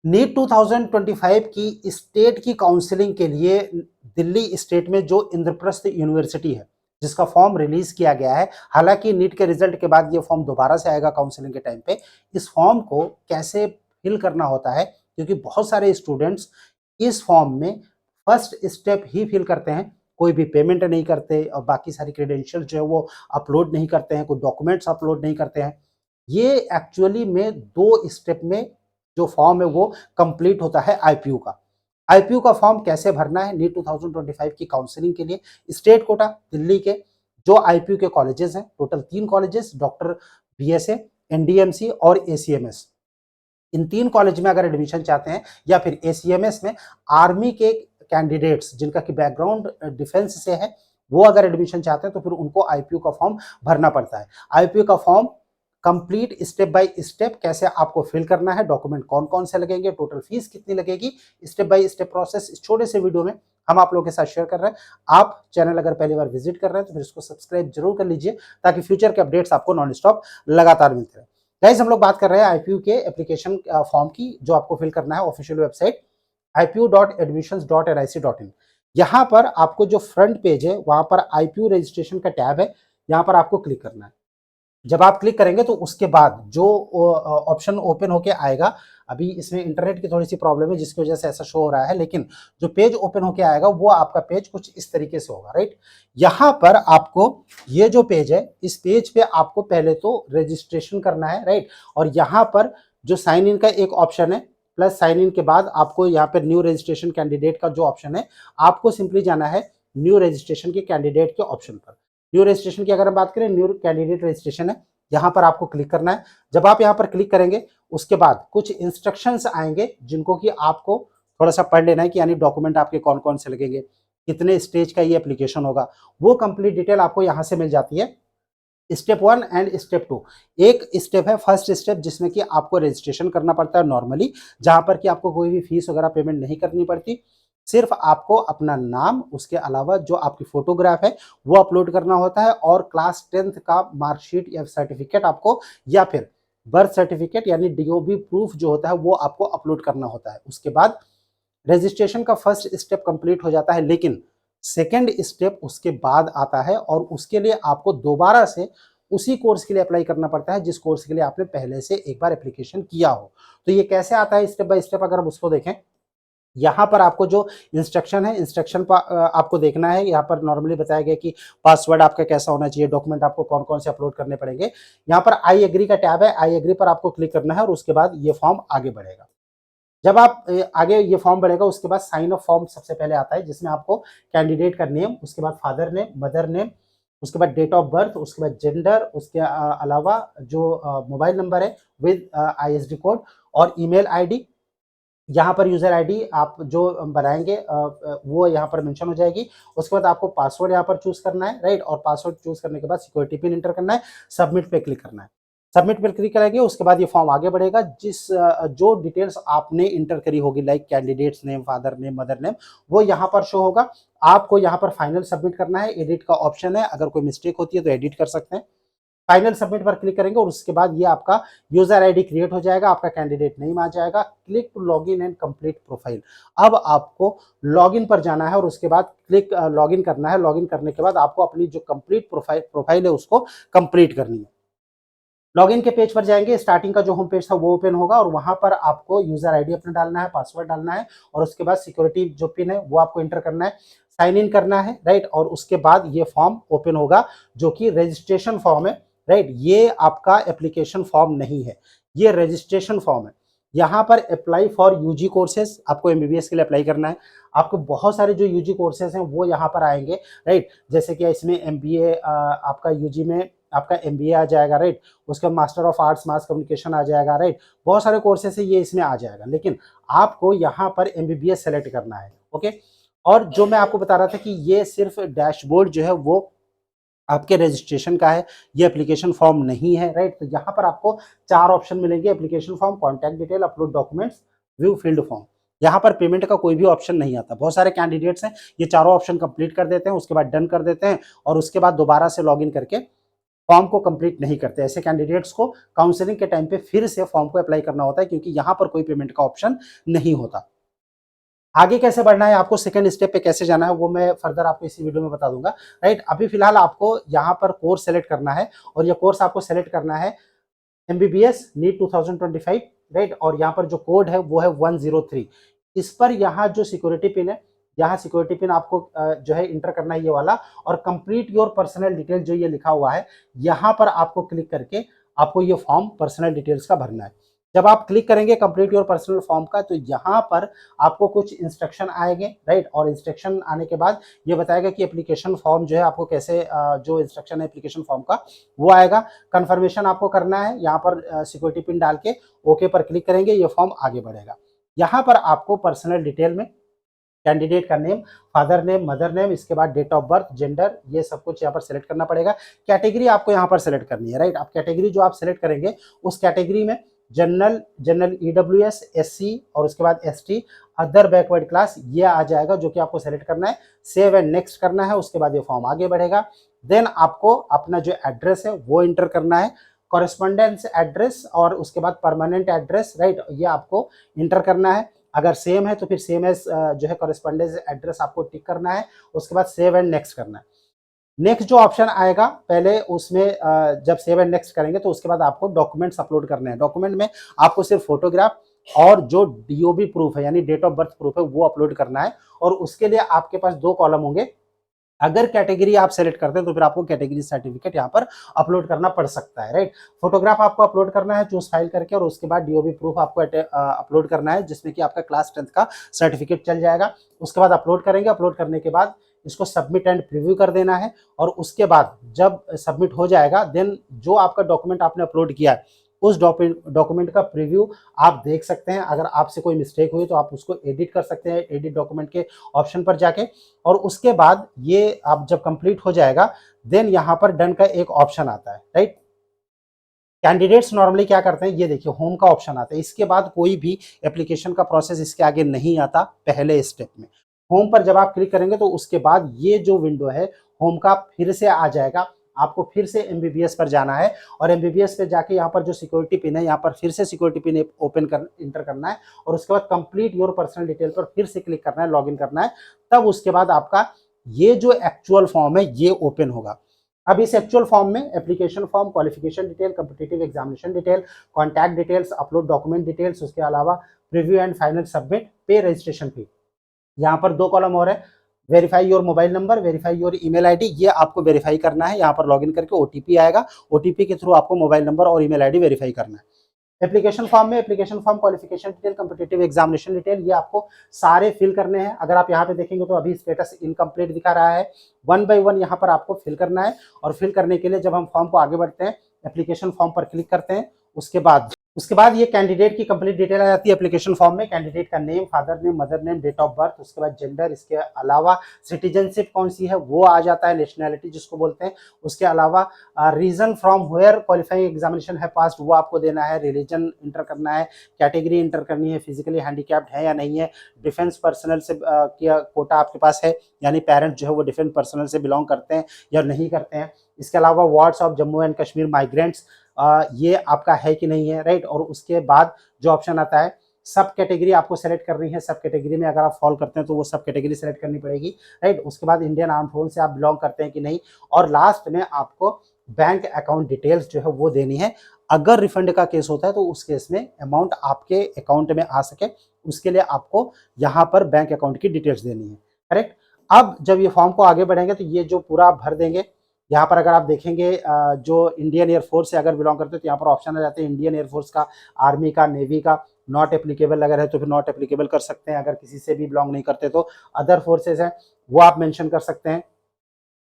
NEET 2025 की state की counselling के लिए दिल्ली स्टेट में जो इंद्रप्रस्थ यूनिवर्सिटी है, जिसका फॉर्म रिलीज किया गया है। हालांकि नीट के रिजल्ट के बाद ये फॉर्म दोबारा से आएगा काउंसलिंग के टाइम पे। इस फॉर्म को कैसे फिल करना होता है, क्योंकि बहुत सारे स्टूडेंट्स इस फॉर्म में फर्स्ट स्टेप ही फिल करते हैं, कोई भी पेमेंट नहीं करते और बाकी सारी क्रेडेंशियल जो है वो अपलोड नहीं करते हैं, कोई डॉक्यूमेंट्स अपलोड नहीं करते हैं। ये एक्चुअली में 2 स्टेप में जो फॉर्म है वो कंप्लीट होता है आईपीयू का। आईपीयू का फॉर्म कैसे भरना है नीट 2025 की काउंसलिंग के लिए? स्टेट कोटा दिल्ली के जो आईपीयू के कॉलेजेस हैं, total 3 colleges, doctor BSA, NDMC और एसीएमएस। इन 3 कॉलेज में अगर एडमिशन चाहते हैं या फिर एसीएमएस में आर्मी के कैंडिडेट्स जिनका कि बैकग्राउंड डिफेंस से है, वो अगर एडमिशन चाहते हैं तो फिर उनको आईपीयू का फॉर्म भरना पड़ता है। आईपीयू का form complete step by step कैसे आपको फिल करना है, डॉक्यूमेंट कौन कौन से लगेंगे, टोटल फीस कितनी लगेगी, स्टेप बाय स्टेप प्रोसेस इस छोटे से वीडियो में हम आप लोगों के साथ शेयर कर रहे हैं। आप चैनल अगर पहली बार विजिट कर रहे हैं तो फिर इसको सब्सक्राइब जरूर कर लीजिए, ताकि फ्यूचर के अपडेट्स आपको नॉन स्टॉप लगातार मिलते रहे। गाइस, हम लोग बात कर रहे हैं आईपीयू के एप्लीकेशन फॉर्म की, जो आपको फिल करना है ऑफिशियल वेबसाइट ipu.admissions.nic.in। यहाँ पर आपको जो फ्रंट पेज है वहां पर आईपीयू रजिस्ट्रेशन का टैब है, यहाँ पर आपको क्लिक करना है। जब आप क्लिक करेंगे तो उसके बाद जो ऑप्शन ओपन होके आएगा, अभी इसमें इंटरनेट की थोड़ी सी प्रॉब्लम है जिसकी वजह से ऐसा शो हो रहा है, लेकिन जो पेज ओपन होके आएगा वो आपका पेज कुछ इस तरीके से होगा, राइट। यहाँ पर आपको ये जो पेज है, इस पेज पे आपको पहले तो रजिस्ट्रेशन करना है, राइट। और यहाँ पर जो साइन इन का एक ऑप्शन है, प्लस साइन इन के बाद आपको यहाँ पर न्यू रजिस्ट्रेशन कैंडिडेट का जो ऑप्शन है, आपको सिंपली जाना है न्यू रजिस्ट्रेशन के कैंडिडेट के ऑप्शन पर। न्यू रजिस्ट्रेशन की अगर हम बात करें, न्यू कैंडिडेट रजिस्ट्रेशन है, यहाँ पर आपको क्लिक करना है। जब आप यहाँ पर क्लिक करेंगे उसके बाद कुछ इंस्ट्रक्शंस आएंगे जिनको कि आपको थोड़ा सा पढ़ लेना है, कि यानी डॉक्यूमेंट आपके कौन कौन से लगेंगे, कितने स्टेज का ये एप्लीकेशन होगा, वो कंप्लीट डिटेल आपको यहाँ से मिल जाती है। स्टेप 1 एंड स्टेप 2, एक स्टेप है फर्स्ट स्टेप जिसमें कि आपको रजिस्ट्रेशन करना पड़ता है नॉर्मली, जहां पर कि आपको कोई भी फीस वगैरह पेमेंट नहीं करनी पड़ती। सिर्फ आपको अपना नाम, उसके अलावा जो आपकी फोटोग्राफ है वो अपलोड करना होता है, और क्लास 10th का मार्कशीट या सर्टिफिकेट आपको, या फिर बर्थ सर्टिफिकेट यानी डीओबी प्रूफ जो होता है वो आपको अपलोड करना होता है। उसके बाद रजिस्ट्रेशन का फर्स्ट स्टेप कंप्लीट हो जाता है, लेकिन सेकेंड स्टेप उसके बाद आता है, और उसके लिए आपको दोबारा से उसी कोर्स के लिए अप्लाई करना पड़ता है जिस कोर्स के लिए आपने पहले से एक बार एप्लीकेशन किया हो। तो ये कैसे आता है स्टेप बाय स्टेप, अगर हम उसको देखें, यहाँ पर आपको जो इंस्ट्रक्शन है, इंस्ट्रक्शन आपको देखना है। यहाँ पर नॉर्मली बताया गया कि पासवर्ड आपका कैसा होना चाहिए, डॉक्यूमेंट आपको कौन कौन से अपलोड करने पड़ेंगे। यहाँ पर आई एग्री का टैब है, आई एग्री पर आपको क्लिक करना है, और उसके बाद ये फॉर्म आगे बढ़ेगा। जब आप आगे ये फॉर्म बढ़ेगा उसके बाद साइन ऑफ फॉर्म सबसे पहले आता है, जिसमें आपको कैंडिडेट का नेम, उसके बाद फादर नेम, मदर नेम, उसके बाद डेट ऑफ बर्थ, उसके बाद जेंडर, उसके अलावा जो मोबाइल नंबर है विद आईएसडी कोड, और ईमेल आईडी। यहाँ पर यूजर आईडी आप जो बनाएंगे वो यहाँ पर मेंशन हो जाएगी। उसके बाद आपको पासवर्ड यहाँ पर चूज करना है, राइट। और पासवर्ड चूज करने के बाद सिक्योरिटी पिन एंटर करना है, सबमिट पे क्लिक करना है। सबमिट पर क्लिक करेंगे उसके बाद ये फॉर्म आगे बढ़ेगा। जो डिटेल्स आपने इंटर करी होगी, like candidates name, father name, mother name, वो यहाँ पर शो होगा। आपको यहाँ पर फाइनल सबमिट करना है, एडिट का ऑप्शन है, अगर कोई मिस्टेक होती है तो एडिट कर सकते हैं। फाइनल सबमिट पर क्लिक करेंगे और उसके बाद ये आपका यूजर आईडी क्रिएट हो जाएगा, आपका कैंडिडेट नेम आ जाएगा। Click to login and complete profile. अब आपको लॉगिन पर जाना है और उसके बाद क्लिक लॉगिन करना है। लॉगिन करने के बाद आपको अपनी जो कंप्लीट प्रोफाइल है उसको कंप्लीट करनी है। लॉगिन के पेज पर जाएंगे, स्टार्टिंग का जो होम पेज था वो ओपन होगा, और वहां पर आपको यूजर आईडी अपना डालना है, पासवर्ड डालना है, और उसके बाद सिक्योरिटी जो पिन है वो आपको एंटर करना है, साइन इन करना है, राइट। और उसके बाद ये फॉर्म ओपन होगा जो कि रजिस्ट्रेशन फॉर्म है, राइट। ये आपका एप्लीकेशन फॉर्म नहीं है, ये रजिस्ट्रेशन फॉर्म है। यहाँ पर अप्लाई फॉर यूजी कोर्सेज, आपको एमबीबीएस के लिए अप्लाई करना है। आपको बहुत सारे जो यूजी कोर्सेज हैं वो यहाँ पर आएंगे, राइट। जैसे कि इसमें एमबीए आपका यूजी में आपका एमबीए आ जाएगा, राइट। उसका master of arts mass communication आ जाएगा, राइट। बहुत सारे कोर्सेज है ये इसमें आ जाएगा, लेकिन आपको यहाँ पर एमबीबीएस सेलेक्ट करना है, ओके। और जो मैं आपको बता रहा था कि ये सिर्फ डैशबोर्ड जो है वो आपके रजिस्ट्रेशन का है, ये एप्लीकेशन फॉर्म नहीं है, राइट। तो यहाँ पर आपको 4 ऑप्शन मिलेंगे, application form, contact detail, upload documents, view field form. यहाँ पर पेमेंट का कोई भी ऑप्शन नहीं आता। बहुत सारे कैंडिडेट्स हैं ये चारों ऑप्शन कंप्लीट कर देते हैं, उसके बाद डन कर देते हैं, और उसके बाद दोबारा से लॉगिन करके फॉर्म को कंप्लीट नहीं करते। ऐसे कैंडिडेट्स को काउंसलिंग के टाइम पे फिर से फॉर्म को अप्लाई करना होता है, क्योंकि यहाँ पर कोई पेमेंट का ऑप्शन नहीं होता। आगे कैसे बढ़ना है, आपको सेकंड स्टेप पे कैसे जाना है, वो मैं फर्दर आपको इसी वीडियो में बता दूंगा, राइट। अभी फिलहाल आपको यहाँ पर कोर्स सेलेक्ट करना है, और ये कोर्स आपको सेलेक्ट करना है MBBS नीट 2025, राइट। और यहाँ पर जो कोड है वो है 103। इस पर यहाँ जो सिक्योरिटी पिन है, यहाँ सिक्योरिटी पिन आपको जो है इंटर करना है ये वाला, और कंप्लीट योर पर्सनल डिटेल जो ये लिखा हुआ है, यहाँ पर आपको क्लिक करके आपको ये फॉर्म पर्सनल डिटेल्स का भरना है। जब आप क्लिक करेंगे कंप्लीट योर पर्सनल फॉर्म का, तो यहाँ पर आपको कुछ इंस्ट्रक्शन आएंगे, राइट। और इंस्ट्रक्शन आने के बाद ये बताएगा कि एप्लीकेशन फॉर्म जो है आपको कैसे, जो इंस्ट्रक्शन है एप्लीकेशन फॉर्म का वो आएगा। कंफर्मेशन आपको करना है, यहाँ पर सिक्योरिटी पिन डाल के ओके पर क्लिक करेंगे, ये फॉर्म आगे बढ़ेगा। यहाँ पर आपको पर्सनल डिटेल में कैंडिडेट का name, father name, mother name, इसके बाद डेट ऑफ बर्थ, जेंडर, ये सब कुछ यहाँ पर सेलेक्ट करना पड़ेगा। कैटेगरी आपको यहाँ पर सेलेक्ट करनी है, राइट। आप कैटेगरी जो आप सेलेक्ट करेंगे उस कैटेगरी में जनरल EWS SC और उसके बाद ST अदर बैकवर्ड क्लास ये आ जाएगा, जो कि आपको सेलेक्ट करना है। सेव एंड नेक्स्ट करना है, उसके बाद ये फॉर्म आगे बढ़ेगा। देन आपको अपना जो एड्रेस है वो इंटर करना है, कॉरेस्पॉन्डेंस एड्रेस और उसके बाद परमानेंट एड्रेस, राइट, ये आपको इंटर करना है। अगर सेम है तो फिर सेम एज जो है कॉरेस्पॉन्डेंस एड्रेस आपको टिक करना है, उसके बाद सेव एंड नेक्स्ट करना है। नेक्स्ट जो ऑप्शन आएगा पहले उसमें जब सेव एंड नेक्स्ट करेंगे तो उसके बाद आपको डॉक्यूमेंट्स अपलोड करने हैं। डॉक्यूमेंट में आपको सिर्फ फोटोग्राफ और जो DOB प्रूफ है यानी डेट ऑफ बर्थ प्रूफ है वो अपलोड करना है, और उसके लिए आपके पास 2 कॉलम होंगे। अगर कैटेगरी आप सेलेक्ट करते हैं तो फिर आपको कैटेगरी सर्टिफिकेट यहाँ पर अपलोड करना पड़ सकता है, राइट। फोटोग्राफ आपको अपलोड करना है चूज फाइल करके, और उसके बाद DOB प्रूफ आपको अपलोड करना है, जिसमें कि आपका क्लास 10th का सर्टिफिकेट चल जाएगा। उसके बाद अपलोड करेंगे, अपलोड करने के बाद इसको सबमिट एंड प्रीव्यू कर देना है, और उसके बाद जब सबमिट हो जाएगा देन जो आपका डॉक्यूमेंट आपने अपलोड किया है उस डॉक्यूमेंट का प्रीव्यू आप देख सकते हैं। अगर आपसे कोई मिस्टेक हुई तो आप उसको एडिट कर सकते हैं, एडिट डॉक्यूमेंट के ऑप्शन पर जाके, और उसके बाद ये आप जब कंप्लीट हो जाएगा देन यहाँ पर डन का एक ऑप्शन आता है, राइट। कैंडिडेट्स नॉर्मली क्या करते हैं, ये देखिए होम का ऑप्शन आता है, इसके बाद कोई भी एप्लीकेशन का प्रोसेस इसके आगे नहीं आता पहले स्टेप में। होम पर जब आप क्लिक करेंगे तो उसके बाद ये जो विंडो है होम का फिर से आ जाएगा। आपको फिर से MBBS पर जाना है, और MBBS पे जाके यहाँ पर जो सिक्योरिटी पिन है यहाँ पर फिर से सिक्योरिटी पिन ओपन कर इंटर करना है, और उसके बाद कंप्लीट योर पर्सनल डिटेल पर फिर से क्लिक करना है, लॉगिन करना है। तब उसके बाद आपका ये जो एक्चुअल फॉर्म है ये ओपन होगा। अब इस एक्चुअल फॉर्म में application form, qualification detail, competitive examination detail, contact details, upload document details, उसके अलावा प्रीव्यू एंड फाइनल सबमिट, पे रजिस्ट्रेशन फी, यहाँ पर 2 कॉलम और है। Verify your mobile number, verify your email ID, ये आपको वेरीफाई करना है। यहाँ पर लॉगिन करके OTP आएगा, OTP के थ्रू आपको मोबाइल नंबर और ईमेल आईडी वेरीफाई करना है। एप्लीकेशन फॉर्म में application form, qualification detail, competitive examination detail, ये आपको सारे फिल करने हैं। अगर आप यहाँ पे देखेंगे तो अभी स्टेटस इनकम्प्लीट दिखा रहा है। 1 बाय 1 यहाँ पर आपको फिल करना है, और फिल करने के लिए जब हम फॉर्म को आगे बढ़ते हैं एप्लीकेशन फॉर्म पर क्लिक करते हैं, उसके बाद ये कैंडिडेट की कंप्लीट डिटेल आ जाती है एप्लीकेशन फॉर्म में। कैंडिडेट का name, father name, mother name, date of birth, उसके बाद जेंडर, इसके अलावा सिटीजनशिप कौन सी है वो आ जाता है, नेशनैलिटी जिसको बोलते हैं। उसके अलावा region from where qualifying examination है पास्ट वो आपको देना है, रिलीजन इंटर करना है, कैटेगरी इंटर करनी है, फिजिकली हैंडीकैप्ड है या नहीं है, डिफेंस पर्सनल से क्या कोटा आपके पास है, यानी पेरेंट्स जो है वो डिफेंस पर्सनल से बिलोंग करते हैं या नहीं करते हैं। इसके अलावा wards of Jammu and Kashmir migrants, ये आपका है कि नहीं है, राइट। और उसके बाद जो ऑप्शन आता है सब कैटेगरी आपको सेलेक्ट करनी है। सब कैटेगरी में अगर आप फॉल करते हैं तो वो सब कैटेगरी सेलेक्ट करनी पड़ेगी, राइट। उसके बाद इंडियन आर्म फोर्स से आप बिलोंग करते हैं कि नहीं, और लास्ट में आपको बैंक अकाउंट डिटेल्स जो है वो देनी है। अगर रिफंड का केस होता है तो उस केस में अमाउंट आपके अकाउंट में आ सके उसके लिए आपको यहाँ पर बैंक अकाउंट की डिटेल्स देनी है, करेक्ट। अब जब ये फॉर्म को आगे बढ़ेंगे तो ये जो पूरा आप भर देंगे, यहाँ पर अगर आप देखेंगे जो इंडियन एयरफोर्स से अगर बिलोंग करते हैं तो यहाँ पर ऑप्शन आ जाते हैं इंडियन एयरफोर्स का, आर्मी का, नेवी का। नॉट एप्लीकेबल अगर है तो फिर नॉट एप्लीकेबल कर सकते हैं। अगर किसी से भी बिलोंग नहीं करते तो अदर फोर्सेज हैं वो आप मेंशन कर सकते हैं।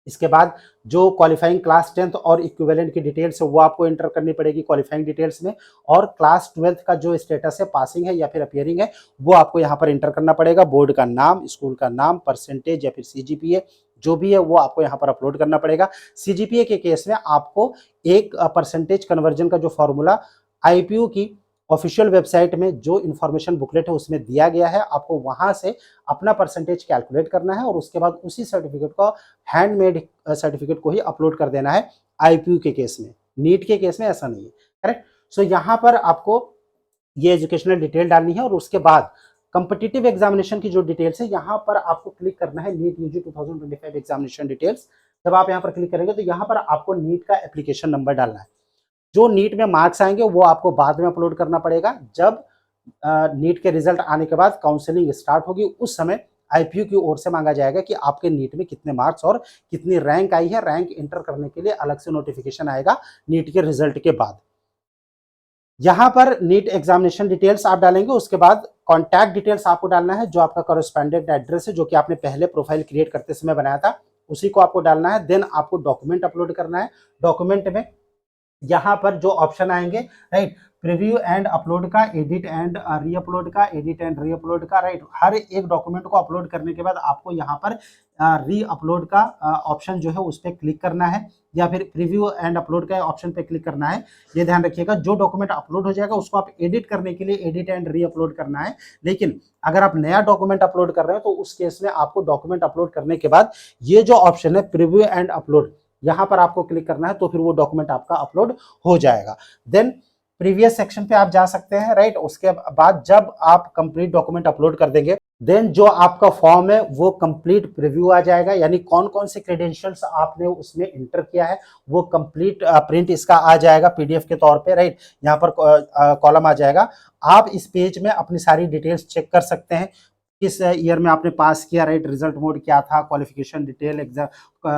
इसके बाद जो क्वालिफाइंग क्लास 10th और इक्विवेलेंट की डिटेल्स है वो आपको एंटर करनी पड़ेगी क्वालिफाइंग डिटेल्स में, और क्लास 12th का जो स्टेटस है, पासिंग है या फिर अपियरिंग है, वो आपको यहाँ पर एंटर करना पड़ेगा। बोर्ड का नाम, स्कूल का नाम, परसेंटेज या फिर CGPA जो भी है वो आपको यहाँ पर अपलोड करना पड़ेगा। CGPA के केस में आपको एक परसेंटेज कन्वर्जन का जो फॉर्मूला IPU की ऑफिशियल वेबसाइट में जो इन्फॉर्मेशन बुकलेट है उसमें दिया गया है, आपको वहां से अपना परसेंटेज कैलकुलेट करना है, और उसके बाद उसी सर्टिफिकेट को हैंडमेड सर्टिफिकेट को ही अपलोड कर देना है IPU के केस में, नीट के केस में ऐसा नहीं है, करेक्ट। सो यहाँ पर आपको ये एजुकेशनल डिटेल डालनी है और उसके बाद कॉम्पिटिटिव एग्जामिनेशन की जो डिटेल्स है यहाँ पर आपको क्लिक करना है, नीट यूजी 2025 एग्जामिनेशन डिटेल्स। जब आप यहाँ पर क्लिक करेंगे तो यहाँ पर आपको नीट का एप्लीकेशन नंबर डालना है। जो नीट में मार्क्स आएंगे वो आपको बाद में अपलोड करना पड़ेगा। जब नीट के रिजल्ट आने के बाद काउंसलिंग स्टार्ट होगी उस समय IPU की ओर से मांगा जाएगा कि आपके नीट में कितने मार्क्स और कितनी रैंक आई है। रैंक इंटर करने के लिए अलग से नोटिफिकेशन आएगा नीट के रिजल्ट के बाद। यहाँ पर नीट एग्जामिनेशन डिटेल्स आप डालेंगे, उसके बाद कॉन्टैक्ट डिटेल्स आपको डालना है, जो आपका कॉरेस्पॉन्डेंट एड्रेस है जो कि आपने पहले प्रोफाइल क्रिएट करते समय बनाया था उसी को आपको डालना है। देन आपको डॉक्यूमेंट अपलोड करना है। डॉक्यूमेंट में यहाँ पर जो ऑप्शन आएंगे, राइट, प्रीव्यू एंड अपलोड का, एडिट एंड री अपलोड का, एडिट एंड री अपलोड का, राइट। हर एक डॉक्यूमेंट को अपलोड करने के बाद आपको यहाँ पर री अपलोड का ऑप्शन जो है उस पर क्लिक करना है या फिर प्रीव्यू एंड अपलोड का ऑप्शन पे क्लिक करना है। ये ध्यान रखिएगा, जो डॉक्यूमेंट अपलोड हो जाएगा उसको आप एडिट करने के लिए एडिट एंड री अपलोड करना है। लेकिन अगर आप नया डॉक्यूमेंट अपलोड कर रहे हो तो उस केस में आपको डॉक्यूमेंट अपलोड करने के बाद ये जो ऑप्शन है प्रीव्यू एंड अपलोड, यहाँ पर आपको क्लिक करना है, तो फिर वो डॉक्यूमेंट आपका अपलोड हो जाएगा। देन प्रीवियस सेक्शन पे आप जा सकते हैं, राइट। उसके बाद जब आप कंप्लीट डॉक्यूमेंट अपलोड कर देंगे देन जो आपका फॉर्म है वो कंप्लीट प्रीव्यू आ जाएगा, यानी कौन कौन से क्रेडेंशियल्स आपने उसमें इंटर किया है वो कंप्लीट प्रिंट इसका आ जाएगा PDF के तौर पे, राइट। यहाँ पर कॉलम आ जाएगा। आप इस पेज में अपनी सारी डिटेल्स चेक कर सकते हैं, किस ईयर में आपने पास किया, राइट, रिजल्ट मोड क्या था, qualification detail, exam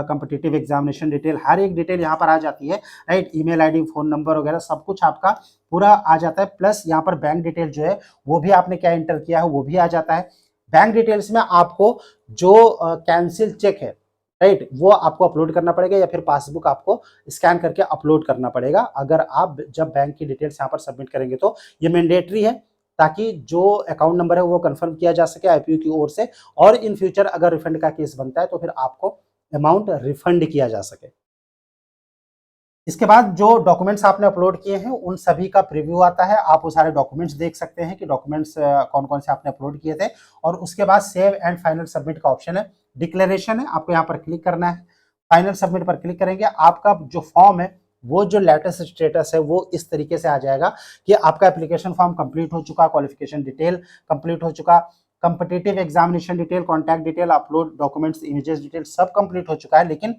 competitive examination detail, हर एक डिटेल यहाँ पर आ जाती है, right. Email ID, phone number वगैरह सब कुछ आपका पूरा आ जाता है। प्लस यहाँ पर बैंक डिटेल जो है वो भी आपने क्या इंटर किया है वो भी आ जाता है। बैंक डिटेल्स में आपको जो कैंसिल चेक है, राइट, वो आपको अपलोड करना पड़ेगा या फिर पासबुक आपको स्कैन करके अपलोड करना पड़ेगा। अगर आप जब बैंक की डिटेल्स यहाँ पर सबमिट करेंगे तो ये मैंडेटरी है, ताकि जो अकाउंट नंबर है वो कंफर्म किया जा सके IPU की ओर से, और इन फ्यूचर अगर रिफंड का केस बनता है तो फिर आपको अमाउंट रिफंड किया जा सके। इसके बाद जो डॉक्यूमेंट्स आपने अपलोड किए हैं उन सभी का प्रीव्यू आता है। आप वो सारे डॉक्यूमेंट्स देख सकते हैं कि डॉक्यूमेंट्स कौन कौन से आपने अपलोड किए थे। और उसके बाद सेव एंड फाइनल सबमिट का ऑप्शन है, डिक्लेरेशन है, आपको यहाँ पर क्लिक करना है। फाइनल सबमिट पर क्लिक करेंगे, आपका जो फॉर्म है वो जो लेटेस्ट स्टेटस है वो इस तरीके से आ जाएगा कि आपका एप्लीकेशन फॉर्म कंप्लीट हो चुका, क्वालिफिकेशन डिटेल कंप्लीट हो चुका, competitive examination detail, contact detail, upload documents, images detail सब कंप्लीट हो चुका है। लेकिन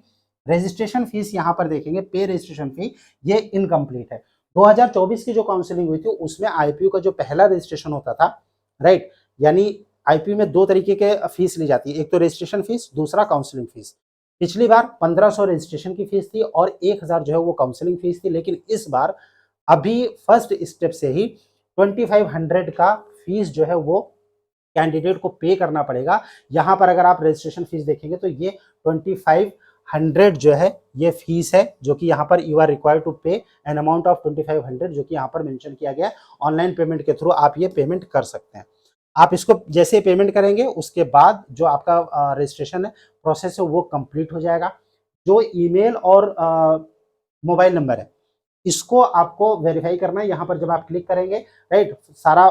रजिस्ट्रेशन फीस यहाँ पर देखेंगे, पे रजिस्ट्रेशन फी, ये इनकम्प्लीट है। 2024 की जो काउंसलिंग हुई थी उसमें IPU का जो पहला रजिस्ट्रेशन होता था, राइट, यानी IPU में दो तरीके के फीस ली जाती है, एक तो रजिस्ट्रेशन फीस, दूसरा काउंसलिंग फीस। पिछली बार 1500 रजिस्ट्रेशन की फीस थी और 1000 जो है वो काउंसलिंग फीस थी। लेकिन इस बार अभी फर्स्ट स्टेप से ही 2500 का फीस जो है वो कैंडिडेट को पे करना पड़ेगा। यहाँ पर अगर आप रजिस्ट्रेशन फीस देखेंगे तो ये 2500 जो है ये फीस है, जो कि यहाँ पर यू आर रिक्वायर्ड टू पे एन अमाउंट ऑफ 2500, जो कि यहाँ पर मेंशन किया गया है। ऑनलाइन पेमेंट के थ्रू आप ये पेमेंट कर सकते हैं। आप इसको जैसे पेमेंट करेंगे उसके बाद जो आपका रजिस्ट्रेशन है प्रोसेस है वो कंप्लीट हो जाएगा। जो ईमेल और मोबाइल नंबर है इसको आपको वेरीफाई करना है। यहाँ पर जब आप क्लिक करेंगे, राइट, सारा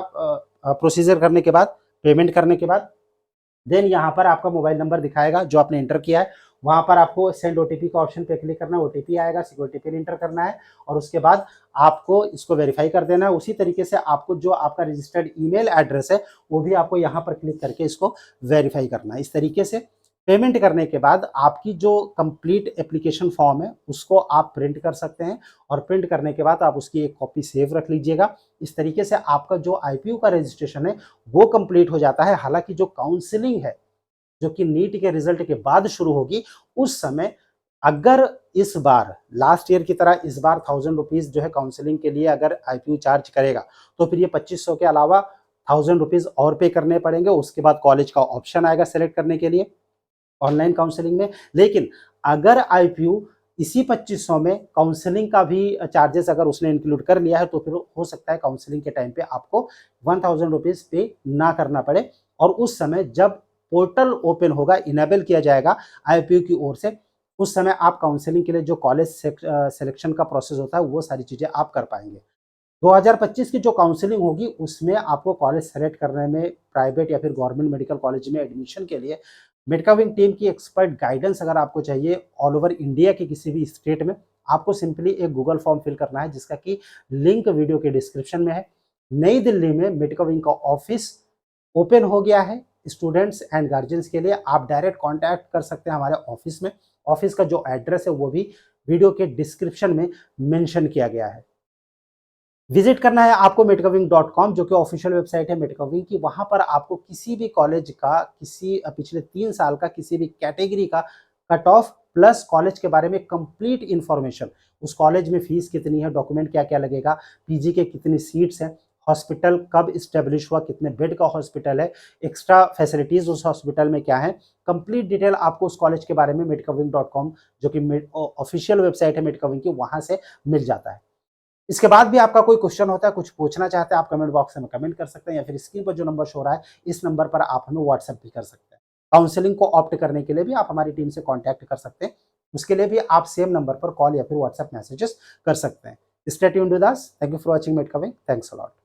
प्रोसीजर करने के बाद, पेमेंट करने के बाद, देन यहाँ पर आपका मोबाइल नंबर दिखाएगा जो आपने इंटर किया है। वहाँ पर आपको सेंड OTP का ऑप्शन पे क्लिक करना है, OTP आएगा, सिक्योरिटी पिन इंटर करना है और उसके बाद आपको इसको वेरीफाई कर देना है। उसी तरीके से आपको जो आपका रजिस्टर्ड ईमेल एड्रेस है वो भी आपको यहाँ पर क्लिक करके इसको वेरीफाई करना है। इस तरीके से पेमेंट करने के बाद आपकी जो कंप्लीट एप्लीकेशन फॉर्म है उसको आप प्रिंट कर सकते हैं और प्रिंट करने के बाद आप उसकी एक कॉपी सेव रख लीजिएगा। इस तरीके से आपका जो IPU का रजिस्ट्रेशन है वो कंप्लीट हो जाता है। हालांकि जो काउंसलिंग है जो कि नीट के रिजल्ट के बाद शुरू होगी, उस समय अगर इस बार लास्ट ईयर की तरह इस बार 1000 रुपीज जो है काउंसलिंग के लिए अगर IPU चार्ज करेगा तो फिर ये 2500 के अलावा 1000 रुपीज और पे करने पड़ेंगे। उसके बाद कॉलेज का ऑप्शन आएगा सेलेक्ट करने के लिए ऑनलाइन काउंसलिंग में। लेकिन अगर IPU इसी 2500 में काउंसलिंग का भी चार्जेस अगर उसने इंक्लूड कर लिया है तो फिर हो सकता है काउंसलिंग के टाइम पे आपको 1000 रुपीज पे ना करना पड़े। और उस समय जब पोर्टल ओपन होगा, इनेबल किया जाएगा IPU की ओर से, उस समय आप काउंसलिंग के लिए जो कॉलेज सिलेक्शन का प्रोसेस होता है वो सारी चीजें आप कर पाएंगे। 2025 की जो काउंसलिंग होगी उसमें आपको कॉलेज सेलेक्ट करने में, प्राइवेट या फिर गवर्नमेंट मेडिकल कॉलेज में एडमिशन के लिए मेडिका विंग टीम की एक्सपर्ट गाइडेंस अगर आपको चाहिए ऑल ओवर इंडिया के किसी भी स्टेट में, आपको सिंपली एक गूगल फॉर्म फिल करना है, जिसका कि लिंक वीडियो के डिस्क्रिप्शन में है। नई दिल्ली में मेडिका विंग का ऑफिस ओपन हो गया है स्टूडेंट्स एंड गार्जियंस के लिए। आप डायरेक्ट कांटेक्ट कर सकते हैं हमारे ऑफिस में। ऑफिस का जो एड्रेस है वो भी वीडियो के डिस्क्रिप्शन में मेंशन किया गया है। विजिट करना है आपको medicawing.com, जो कि ऑफिशियल वेबसाइट है मेडिका विंग की। वहां पर आपको किसी भी कॉलेज का, किसी पिछले 3 साल का किसी भी कैटेगरी का कट ऑफ प्लस कॉलेज के बारे में कंप्लीट इंफॉर्मेशन, उस कॉलेज में फीस कितनी है, डॉक्यूमेंट क्या क्या लगेगा, पीजी के कितनी सीट्स हैं, हॉस्पिटल कब स्टेब्लिश हुआ, कितने बेड का हॉस्पिटल है, एक्स्ट्रा फैसिलिटीज उस हॉस्पिटल में क्या है, कंप्लीट डिटेल आपको उस कॉलेज के बारे में medicawing.com, जो कि ऑफिशियल वेबसाइट है मेडिका विंग की, वहां से मिल जाता है। इसके बाद भी आपका कोई क्वेश्चन होता है, कुछ पूछना चाहते हैं, आप कमेंट बॉक्स में कमेंट कर सकते हैं, या फिर स्क्रीन पर जो नंबर शो हो रहा है इस नंबर पर आप हमें व्हाट्सएप भी कर सकते हैं। काउंसलिंग को ऑप्ट करने के लिए भी आप हमारी टीम से कांटेक्ट कर सकते हैं, उसके लिए भी आप सेम नंबर पर कॉल या फिर व्हाट्सएप मैसेजेस कर सकते हैं। Stay tuned with us. Thank you for watching Medica wing. Thanks a lot.